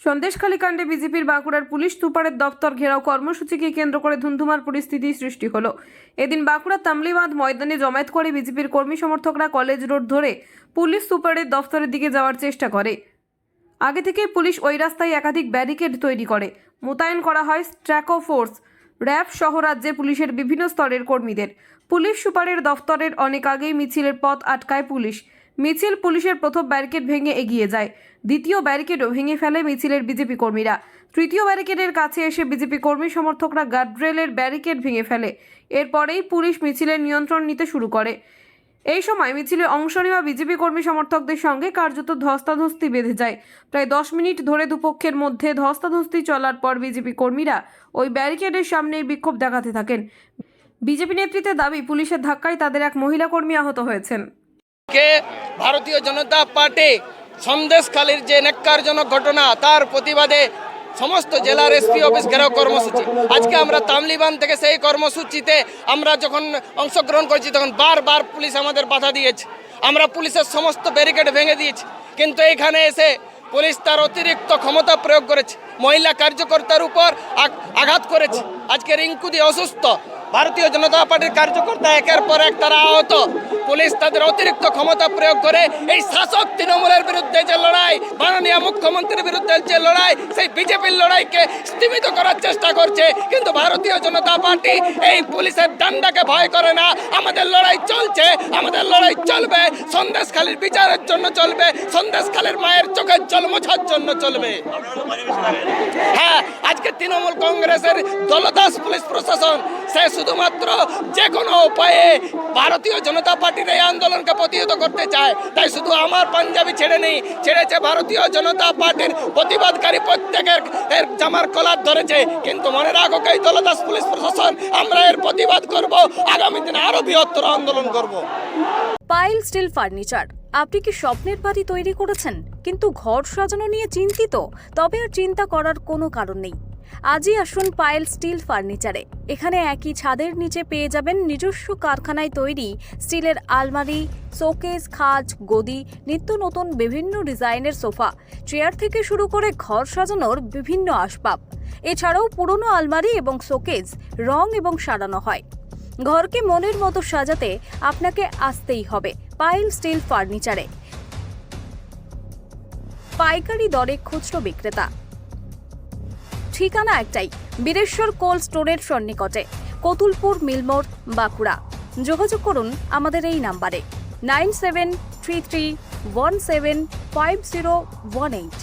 সন্দেশখালী কাণ্ডে বিজেপির বাঁকুড়ার পুলিশ সুপারের দপ্তর ঘেরাও কর্মসূচিকে কেন্দ্র করে ধুন্ধুমার পরিস্থিতি সৃষ্টি হলো। এদিন বাঁকুড়ার তামলিবাঁধ ময়দানে জমায়েত করে বিজেপির কর্মী সমর্থকরা কলেজ রোড ধরে পুলিশ সুপারের দপ্তরের দিকে যাওয়ার চেষ্টা করে। আগে থেকেই পুলিশ ওই রাস্তায় একাধিক ব্যারিকেড তৈরি করে মোতায়েন করা হয় স্ট্র্যাকো ফোর্স, র্যাব সহ রাজ্যে পুলিশের বিভিন্ন স্তরের কর্মীদের। পুলিশ সুপারের দফতরের অনেক আগেই মিছিলের পথ আটকায় পুলিশ। মিছিল পুলিশের প্রথম ব্যারিকেড ভেঙে এগিয়ে যায়, দ্বিতীয় ব্যারিকেডও ভেঙে ফেলে মিছিলের বিজেপি কর্মীরা। তৃতীয় ব্যারিকেডের কাছে এসে বিজেপি কর্মী সমর্থকরা গার্ডরেলের ব্যারিকেড ভেঙে ফেলে। এরপরেই পুলিশ মিছিলের নিয়ন্ত্রণ নিতে শুরু করে। এই সময় মিছিলে অংশ নেওয়া বিজেপি কর্মী সমর্থকদের সঙ্গে কার্যত ধস্তাধস্তি বেঁধে যায়। প্রায় 10 মিনিট ধরে দুপক্ষের মধ্যে ধস্তাধস্তি চলার পর বিজেপি কর্মীরা ওই ব্যারিকেডের সামনেই বিক্ষোভ দেখাতে থাকেন। বিজেপি নেতৃত্বের দাবি, পুলিশের ধাক্কায় তাদের এক মহিলা কর্মী আহত হয়েছেন। ভারতীয় জনতা পার্টি সন্দেশখালীর যে ন্যাক্কারজনক ঘটনা, তার প্রতিবাদে সমস্ত জেলার এসপি অফিস ঘেরাও কর্মসূচি। আজকে আমরা তামলিবাঁধ থেকে সেই কর্মসূচিতে আমরা যখন অংশগ্রহণ করছি তখন বারবার পুলিশ আমাদের বাধা দিয়েছে। আমরা পুলিশের সমস্ত ব্যারিকেড ভেঙে দিয়েছি, কিন্তু এখানে এসে পুলিশ তার অতিরিক্ত ক্ষমতা প্রয়োগ করেছে, মহিলা কার্যকর্তার উপর আঘাত করেছে। আজকে রিঙ্কুদি অসুস্থ, ভারতীয় জনতা পার্টির কার্যকর্তা একের পর এক তারা আহত। পুলিশ তাদের অতিরিক্ত ক্ষমতা প্রয়োগ করে এই শাসক তৃণমূলের বিরুদ্ধে যে লড়াই, মাননীয় মুখ্যমন্ত্রীর বিরুদ্ধে যে লড়াই, সেই বিজেপির লড়াইকে স্থিমিত করার চেষ্টা করছে। কিন্তু ভারতীয় জনতা পার্টি এই পুলিশের ডান্ডাকে ভয় করে না। আমাদের লড়াই চলছে, আমাদের লড়াই চলবে। সন্দেশখালীর বিচারের জন্য চলবে, সন্দেশখালীর মায়ের চোখের জল মোছার জন্য চলবে। হ্যাঁ, আজকে তৃণমূল কংগ্রেসের দলদাস পুলিশ প্রশাসন সে শুধুমাত্র যে কোনো উপায়ে ভারতীয় জনতা পার্টির এই আন্দোলনকে প্রতিহত করতে চায়। তাই শুধু আমার পাঞ্জাবি ছেড়ে নেই, ছেড়েছে ভারতীয় জনতা পার্টির প্রতিবাদকারী প্রত্যেকের জামার কলার ধরেছে। কিন্তু মনে রাখো, এই দলদাস পুলিশ প্রশাসন, আমরা এর প্রতিবাদ করব, আগামী দিনে আরো বৃহত্তর আন্দোলন করব। Pile steel furniture. আপনি কি স্বপ্নের বাড়ি তৈরি করেছেন কিন্তু ঘর সাজানো নিয়ে চিন্তিত? তবে আর চিন্তা করার কোনো কারণ নেই। আজই আসুন পাইল স্টিল ফার্নিচারে। এখানে একই ছাদের নিচে পেয়ে যাবেন নিজস্ব কারখানায় তৈরি স্টিলের আলমারি, শোকেস, খাট, গদি, নিত্য নতুন বিভিন্ন ডিজাইনের সোফা, চেয়ার থেকে শুরু করে ঘর সাজানোর বিভিন্ন আসবাব। এছাড়াও পুরনো আলমারি এবং শোকেস রং এবং সারানো হয়। ঘরকে মনের মতো সাজাতে আপনাকে আসতেই হবে পাইল স্টিল ফার্নিচারে। পাইকারি দরে খুচরো বিক্রেতা। ঠিকানা একটাই, বীরেশ্বর কোল্ড স্টোরের সন্নিকটে, কতুলপুর মিলমোড়, বাঁকুড়া। যোগাযোগ করুন আমাদের এই নাম্বারে 9733175018।